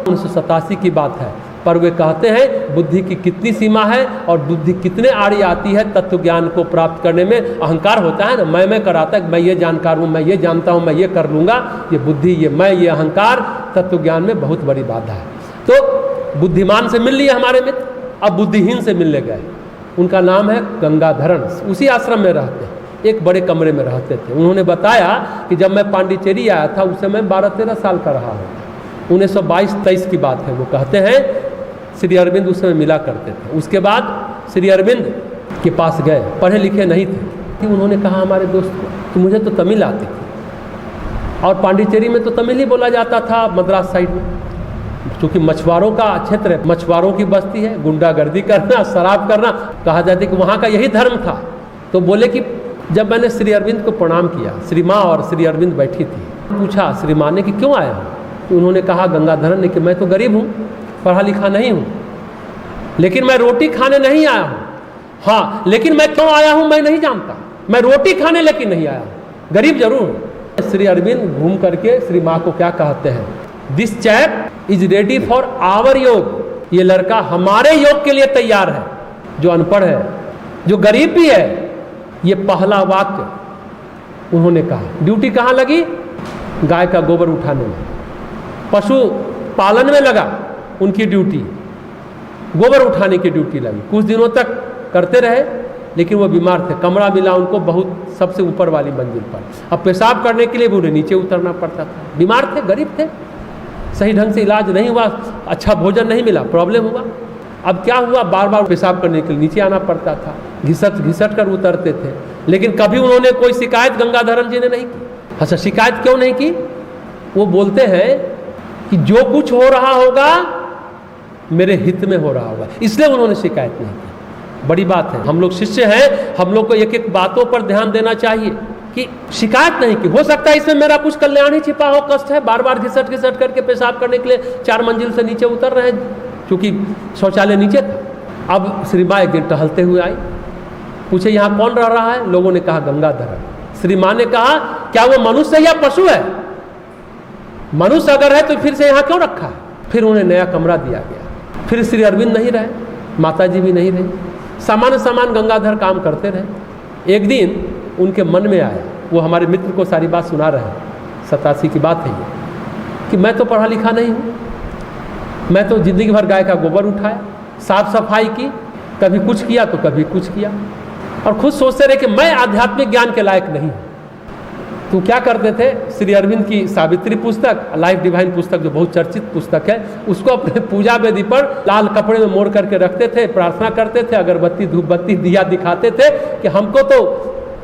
1987 की बात है, पर वे कहते हैं बुद्धि की कितनी सीमा है और बुद्धि कितने आड़ी आती है तत्व ज्ञान को प्राप्त करने में। अहंकार होता है ना, मैं कराता है, मैं ये जानकार हूँ, मैं ये जानता हूँ, मैं ये कर लूँगा। ये बुद्धि, ये मैं, ये अहंकार तत्व ज्ञान में बहुत बड़ी बाधा है। तो बुद्धिमान से मिल लिए हमारे मित्र, अब बुद्धिहीन से मिलने गए। उनका नाम है गंगाधरण, उसी आश्रम में रहते हैं, एक बड़े कमरे में रहते थे। उन्होंने बताया कि जब मैं पांडिचेरी आया था उस समय 12-13 साल का रहा हूँ, 1922-23 की बात है। वो कहते हैं श्री अरविंद उस समय मिला करते थे। उसके बाद श्री अरविंद के पास गए, पढ़े लिखे नहीं थे, कि उन्होंने कहा हमारे दोस्त को कि मुझे तो तमिल आती थी और पांडिचेरी में तो तमिल ही बोला जाता था, मद्रास साइड में, क्योंकि मछुआरों का क्षेत्र है, मछुआरों की बस्ती है, गुंडागर्दी करना, शराब करना, कहा जाता है कि वहाँ का यही धर्म था। तो बोले कि जब मैंने श्री अरविंद को प्रणाम किया, श्री माँ और श्री अरविंद बैठी थी, पूछा श्री माँ ने कि क्यों आया हूँ? तो उन्होंने कहा गंगाधरन ने कि मैं तो गरीब हूँ, पढ़ा लिखा नहीं हूँ, लेकिन मैं रोटी खाने नहीं आया हूँ। हाँ, लेकिन मैं क्यों आया हूँ मैं नहीं जानता, मैं रोटी खाने लेकिन नहीं आया हूँ, गरीब जरूर हूँ। श्री अरविंद घूम करके श्री माँ को क्या कहते हैं, this chap is ready for our yog, ये लड़का हमारे योग के लिए तैयार है, जो अनपढ़ है, जो गरीब भी है। ये पहला वाक्य उन्होंने कहा। ड्यूटी कहाँ लगी? गाय का गोबर उठाने में, पशु पालन में लगा उनकी ड्यूटी, गोबर उठाने की ड्यूटी लगी। कुछ दिनों तक करते रहे, लेकिन वो बीमार थे। कमरा मिला उनको बहुत सबसे ऊपर वाली मंजिल पर। अब पेशाब करने के लिए भी उन्हें नीचे उतरना पड़ता था। बीमार थे, गरीब थे, सही ढंग से इलाज नहीं हुआ, अच्छा भोजन नहीं मिला, प्रॉब्लम हुआ। अब क्या हुआ, बार बार पेशाब करने के लिए नीचे आना पड़ता था, घिसट घिसट कर उतरते थे। लेकिन कभी उन्होंने कोई शिकायत गंगाधरन जी ने नहीं की। अच्छा, शिकायत क्यों नहीं की? वो बोलते हैं कि जो कुछ हो रहा होगा मेरे हित में हो रहा होगा, इसलिए उन्होंने शिकायत नहीं की। बड़ी बात है, हम लोग शिष्य हैं, हम लोग को एक एक बातों पर ध्यान देना चाहिए कि शिकायत नहीं की। हो सकता है इसमें मेरा कुछ कल्याण ही छिपा हो, कष्ट है, बार बार घिसट घिसट करके पेशाब करने के लिए 4 मंजिल से नीचे उतर रहे हैं, क्योंकि शौचालय नीचे था। अब श्री माँ एक दिन टहलते हुए आई, पूछे यहाँ कौन रह रहा है? लोगों ने कहा गंगाधरन। श्री माँ ने कहा क्या वो मनुष्य या पशु है? मनुष्य अगर है तो फिर से यहाँ क्यों रखा है? फिर उन्हें नया कमरा दिया गया। फिर श्री अरविंद नहीं रहे, माता जी भी नहीं रही, सामान गंगाधर काम करते रहे। एक दिन उनके मन में आया, वो हमारे मित्र को सारी बात सुना रहे हैं, 87 की बात है ये, कि मैं तो पढ़ा लिखा नहीं हूँ, मैं तो जिंदगी भर गाय का गोबर उठाया, साफ सफाई की, कभी कुछ किया तो कभी कुछ किया, और खुद सोचते रहे कि मैं आध्यात्मिक ज्ञान के लायक नहीं। तो क्या करते थे, श्री अरविंद की सावित्री पुस्तक, लाइफ डिवाइन पुस्तक जो बहुत चर्चित पुस्तक है, उसको अपने पूजा वेदी पर लाल कपड़े में मोड़ करके रखते थे, प्रार्थना करते थे, अगरबत्ती धूप बत्ती दिया दिखाते थे कि हमको तो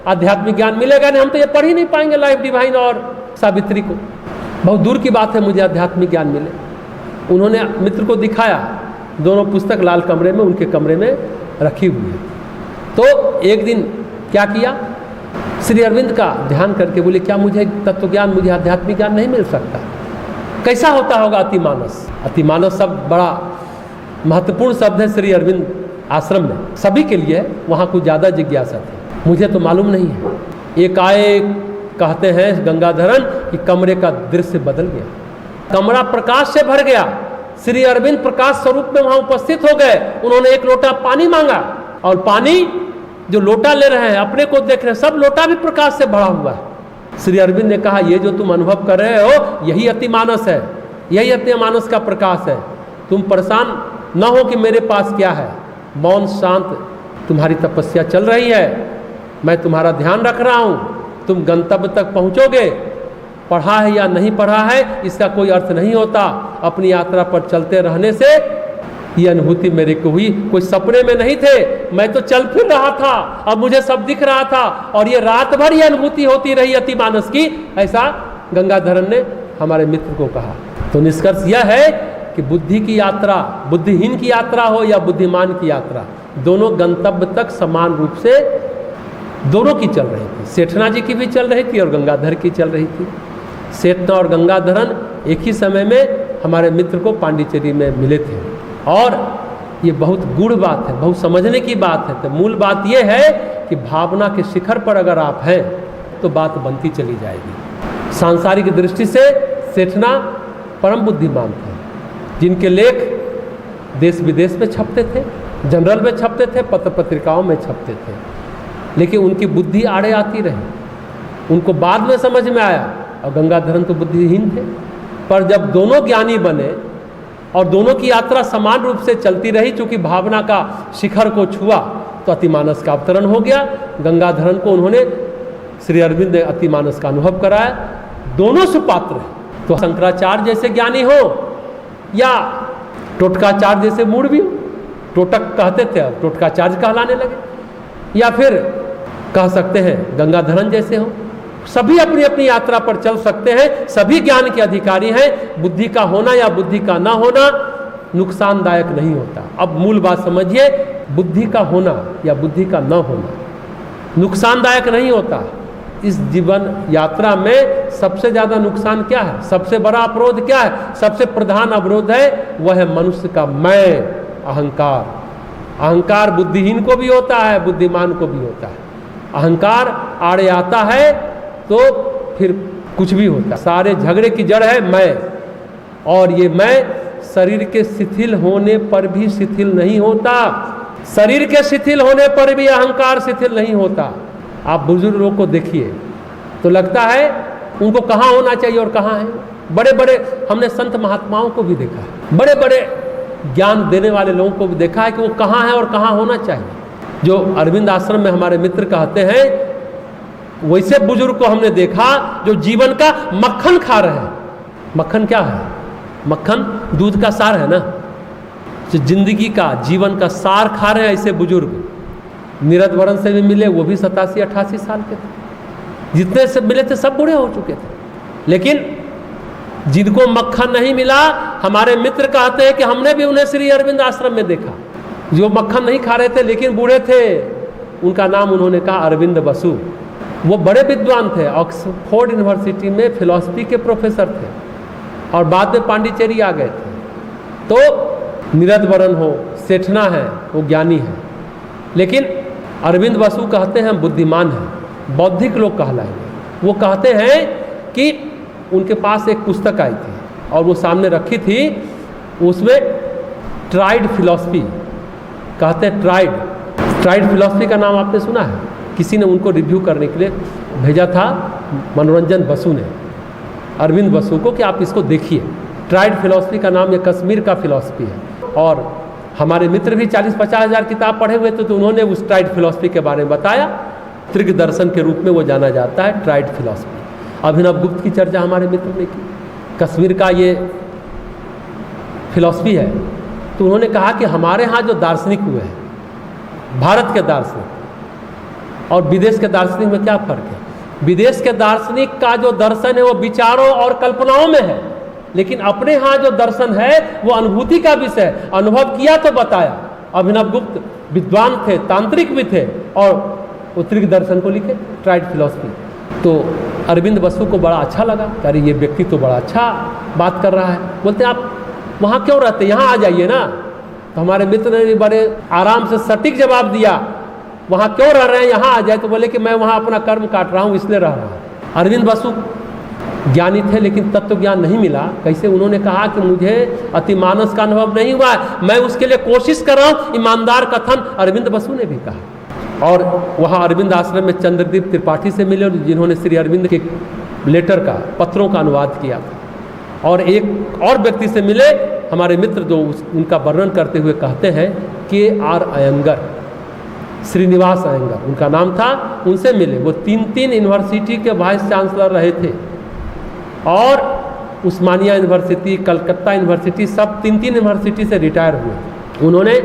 आध्यात्मिक ज्ञान मिलेगा नहीं, हम तो ये पढ़ ही नहीं पाएंगे लाइफ डिवाइन और सावित्री को, बहुत दूर की बात है मुझे आध्यात्मिक ज्ञान मिले। उन्होंने मित्र को दिखाया, दोनों पुस्तक लाल कमरे में उनके कमरे में रखी हुई है। तो एक दिन क्या किया, श्री अरविंद का ध्यान करके बोले क्या मुझे तत्व ज्ञान, मुझे आध्यात्मिक ज्ञान नहीं मिल सकता? कैसा होता होगा अतिमानस? अतिमानस शब्द बड़ा महत्वपूर्ण शब्द है श्री अरविंद आश्रम में, सभी के लिए, वहाँ कुछ ज़्यादा जिज्ञासा थी, मुझे तो मालूम नहीं है। एक आए, कहते हैं गंगाधरन कि कमरे का दृश्य बदल गया, कमरा प्रकाश से भर गया। श्री अरविंद प्रकाश स्वरूप में वहाँ उपस्थित हो गए। उन्होंने एक लोटा पानी मांगा, और पानी जो लोटा ले रहे हैं, अपने को देख रहे हैं, सब लोटा भी प्रकाश से भरा हुआ है। श्री अरविंद ने कहा ये जो तुम अनुभव कर रहे हो यही अतिमानस है, यही अतिमानस का प्रकाश है। तुम परेशान न हो कि मेरे पास क्या है, मौन शांत तुम्हारी तपस्या चल रही है, मैं तुम्हारा ध्यान रख रहा हूँ, तुम गंतव्य तक पहुँचोगे। पढ़ा है या नहीं पढ़ा है इसका कोई अर्थ नहीं होता, अपनी यात्रा पर चलते रहने से ये अनुभूति मेरे को हुई। कोई सपने में नहीं थे, मैं तो चल फिर रहा था, अब मुझे सब दिख रहा था, और ये रात भर ये अनुभूति होती रही अतिमानस की। ऐसा गंगाधरन ने हमारे मित्र को कहा। तो निष्कर्ष यह है कि बुद्धि की यात्रा, बुद्धिहीन की यात्रा हो या बुद्धिमान की यात्रा, दोनों गंतव्य तक समान रूप से दोनों की चल रही थी। सेठना जी की भी चल रही थी और गंगाधर की चल रही थी। सेठना और गंगाधरन एक ही समय में हमारे मित्र को पांडिचेरी में मिले थे, और ये बहुत गूढ़ बात है, बहुत समझने की बात है। तो मूल बात यह है कि भावना के शिखर पर अगर आप हैं तो बात बनती चली जाएगी। सांसारिक दृष्टि से सेठना परम बुद्धिमान थे, जिनके लेख देश विदेश में छपते थे, जनरल में छपते थे, पत्र पत्रिकाओं में छपते थे, लेकिन उनकी बुद्धि आड़े आती रही। उनको बाद में समझ में आया, और गंगाधरन तो बुद्धिहीन थे। पर जब दोनों ज्ञानी बने और दोनों की यात्रा समान रूप से चलती रही, चूंकि भावना का शिखर को छुआ तो अतिमानस का अवतरण हो गया। गंगाधरन को उन्होंने, श्री अरविंद ने अतिमानस का अनुभव कराया। दोनों सुपात्र हैं, तो शंकराचार्य जैसे ज्ञानी हो या टोटकाचार्य जैसे मूढ़ भी हो, टोटक कहते थे अब टोटकाचार्य कहलाने लगे, या फिर कह सकते हैं गंगाधरन जैसे हो। सभी अपनी अपनी यात्रा पर चल सकते हैं, सभी ज्ञान के अधिकारी हैं। बुद्धि का होना या बुद्धि का ना होना नुकसानदायक नहीं होता। अब मूल बात समझिए, बुद्धि का होना या बुद्धि का ना होना नुकसानदायक नहीं होता। इस जीवन यात्रा में सबसे ज्यादा नुकसान क्या है, सबसे बड़ा अवरोध क्या है? सबसे प्रधान अवरोध है वह है मनुष्य का मैं, अहंकार। अहंकार बुद्धिहीन को भी होता है, बुद्धिमान को भी होता है। अहंकार आड़े आता है तो फिर कुछ भी होता है। सारे झगड़े की जड़ है मैं, और ये मैं शरीर के शिथिल होने पर भी शिथिल नहीं होता। शरीर के शिथिल होने पर भी अहंकार शिथिल नहीं होता। आप बुजुर्ग लोग को देखिए तो लगता है उनको कहाँ होना चाहिए और कहाँ है। बड़े बड़े हमने संत महात्माओं को भी देखा है, बड़े बड़े ज्ञान देने वाले लोगों को भी देखा है कि वो कहाँ है और कहाँ होना चाहिए। जो अरविंद आश्रम में हमारे मित्र कहते हैं, वैसे बुजुर्ग को हमने देखा जो जीवन का मक्खन खा रहे हैं। मक्खन क्या है? मक्खन दूध का सार है ना। जो जिंदगी का जीवन का सार खा रहे हैं ऐसे बुजुर्ग। नीरज वरण से भी मिले, वो भी 87-88 साल के थे। जितने से मिले थे सब बूढ़े हो चुके थे। लेकिन जिनको मक्खन नहीं मिला, हमारे मित्र कहते हैं कि हमने भी उन्हें श्री अरविंद आश्रम में देखा, जो मक्खन नहीं खा रहे थे लेकिन बूढ़े थे। उनका नाम उन्होंने कहा अरविंद बसु। वो बड़े विद्वान थे, ऑक्सफोर्ड यूनिवर्सिटी में फिलॉसफी के प्रोफेसर थे और बाद में पांडिचेरी आ गए थे। तो नीरज वरण हो, सेठना है, वो ज्ञानी है, लेकिन अरविंद बसु कहते हैं बुद्धिमान है, बौद्धिक लोग कहलाएंगे। वो कहते हैं कि उनके पास एक पुस्तक आई थी और वो सामने रखी थी, उसमें ट्राइड फिलॉसफी कहते हैं। ट्राइड फिलॉसफी का नाम आपने सुना है? किसी ने उनको रिव्यू करने के लिए भेजा था, मनोरंजन बसु ने, अरविंद बसु को, कि आप इसको देखिए। ट्राइड फिलॉसफी का नाम ये कश्मीर का फिलॉसफी है। और हमारे मित्र भी 40-50 हज़ार किताब पढ़े हुए थे, तो उन्होंने उस ट्राइड फिलॉसफी के बारे में बताया। त्रिग दर्शन के रूप में वो जाना जाता है, ट्राइड फिलॉसफी। अभिनव गुप्त की चर्चा हमारे मित्र ने की, कश्मीर का ये फिलॉसफी है। तो उन्होंने कहा कि हमारे यहाँ जो दार्शनिक हुए हैं, भारत के दार्शनिक और विदेश के दार्शनिक में क्या फर्क है? विदेश के दार्शनिक का जो दर्शन है वो विचारों और कल्पनाओं में है, लेकिन अपने यहाँ जो दर्शन है वो अनुभूति का विषय, अनुभव किया तो बताया। अभिनव गुप्त विद्वान थे, तांत्रिक भी थे, और उत्तरिक दर्शन को लिखे, ट्राइड फिलॉसफी। तो अरविंद बसु को बड़ा अच्छा लगा, अरे ये व्यक्ति तो बड़ा अच्छा बात कर रहा है। बोलते आप वहाँ क्यों रहते, यहाँ आ जाइए ना। तो हमारे मित्र ने भी बड़े आराम से सटीक जवाब दिया, वहाँ क्यों रह रहे हैं, यहाँ आ जाए। तो बोले कि मैं वहाँ अपना कर्म काट रहा हूँ, इसलिए रह रहा हूँ। अरविंद बसु ज्ञानी थे लेकिन तत्व ज्ञान नहीं मिला। कैसे? उन्होंने कहा कि मुझे अतिमानस का अनुभव नहीं हुआ है, मैं उसके लिए कोशिश कर रहा हूँ। ईमानदार कथन अरविंद बसु ने भी कहा। और वहाँ अरविंद आश्रम में चंद्रदीप त्रिपाठी से मिले, जिन्होंने श्री अरविंद के लेटर का, पत्रों का अनुवाद किया था। और एक और व्यक्ति से मिले, हमारे मित्र जो उनका वर्णन करते हुए कहते हैं KR अयंगर, श्रीनिवास अयंगर उनका नाम था। उनसे मिले, वो 3 यूनिवर्सिटी के वाइस चांसलर रहे थे, और उस्मानिया यूनिवर्सिटी, कलकत्ता यूनिवर्सिटी, सब 3 यूनिवर्सिटी से रिटायर हुए। उन्होंने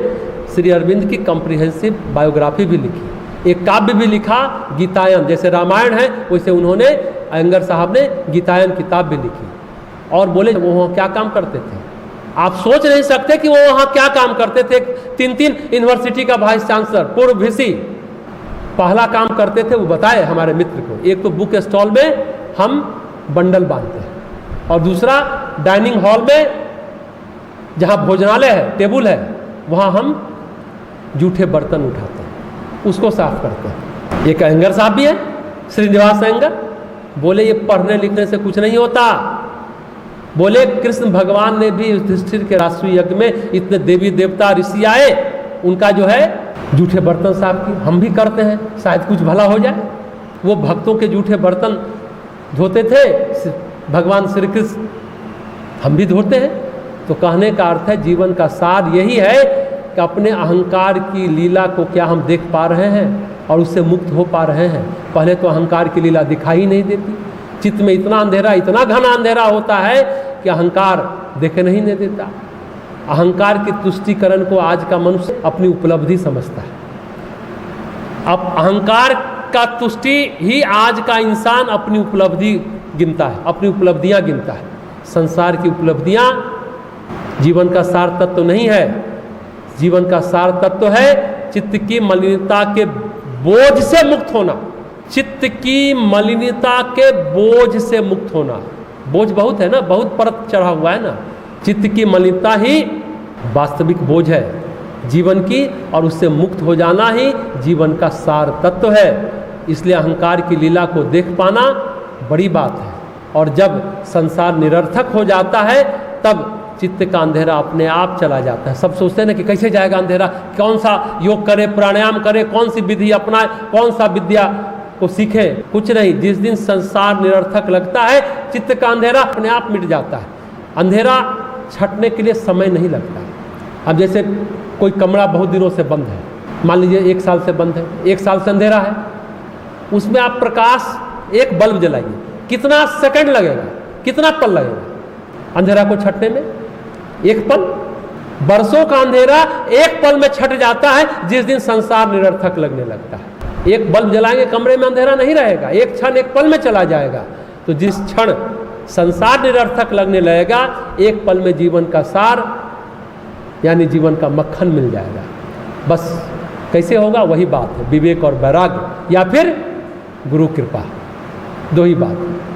श्री अरविंद की कॉम्प्रिहेंसिव बायोग्राफी भी लिखी, एक काव्य भी लिखा, गीतायन। जैसे रामायण है वैसे उन्होंने, अयंगर साहब ने गीतायन किताब भी लिखी। और बोले वो वहाँ क्या काम करते थे, आप सोच नहीं सकते कि वो वहाँ क्या काम करते थे। 3 यूनिवर्सिटी का वाइस चांसलर, पूर्व वीसी। पहला काम करते थे वो बताए हमारे मित्र को, एक तो बुक स्टॉल में हम बंडल बांधते हैं, और दूसरा डाइनिंग हॉल में जहाँ भोजनालय है, टेबल है, वहाँ हम जूठे बर्तन उठाते हैं, उसको साफ करते हैं। एक अयंगर साहब भी है, श्रीनिवास अयंगर। बोले ये पढ़ने लिखने से कुछ नहीं होता। बोले कृष्ण भगवान ने भी युधिष्ठिर के राष्ट्रीय यज्ञ में इतने देवी देवता ऋषि आए, उनका जो है जूठे बर्तन साफ की, हम भी करते हैं, शायद कुछ भला हो जाए। वो भक्तों के जूठे बर्तन धोते थे भगवान श्री कृष्ण, हम भी धोते हैं। तो कहने का अर्थ है, जीवन का सार यही है कि अपने अहंकार की लीला को क्या हम देख पा रहे हैं और उससे मुक्त हो पा रहे हैं। पहले तो अहंकार की लीला दिखाई नहीं देती, चित्त में इतना अंधेरा, इतना घना अंधेरा होता है कि अहंकार देखे नहीं देता। अहंकार की तुष्टिकरण को आज का मनुष्य अपनी उपलब्धि समझता है। अब अहंकार का तुष्टि ही आज का इंसान अपनी उपलब्धि गिनता है, अपनी उपलब्धियां गिनता है। संसार की उपलब्धियां जीवन का सार तत्व तो नहीं है। जीवन का सार तत्व तो है चित्त की मलिनता के बोझ से मुक्त होना। चित्त की मलिनता के बोझ से मुक्त होना। बोझ बहुत है ना, बहुत परत चढ़ा हुआ है ना। चित्त की मलिनता ही वास्तविक बोझ है जीवन की, और उससे मुक्त हो जाना ही जीवन का सार तत्व है। इसलिए अहंकार की लीला को देख पाना बड़ी बात है। और जब संसार निरर्थक हो जाता है, तब चित्त का अंधेरा अपने आप चला जाता है। सब सोचते हैं ना कि कैसे जाएगा अंधेरा, कौन सा योग करे, प्राणायाम करे, कौन सी विधि अपनाए, कौन सा विद्या को सीखे। कुछ नहीं, जिस दिन संसार निरर्थक लगता है चित्त का अंधेरा अपने आप मिट जाता है। अंधेरा छटने के लिए समय नहीं लगता। अब जैसे कोई कमरा बहुत दिनों से बंद है, मान लीजिए 1 साल से बंद है, 1 साल से अंधेरा है, उसमें आप प्रकाश एक बल्ब जलाइए, कितना सेकंड लगेगा, कितना पल लगेगा अंधेरा को छटने में? 1 पल। बरसों का अंधेरा 1 पल में छट जाता है जिस दिन संसार निरर्थक लगने लगता है। 1 बल्ब जलाएंगे, कमरे में अंधेरा नहीं रहेगा, 1 क्षण 1 पल में चला जाएगा। तो जिस क्षण संसार निरर्थक लगने लगेगा, 1 पल में जीवन का सार यानी जीवन का मक्खन मिल जाएगा। बस कैसे होगा? वही बात है, विवेक और वैराग्य या फिर गुरु कृपा, 2 ही बात है।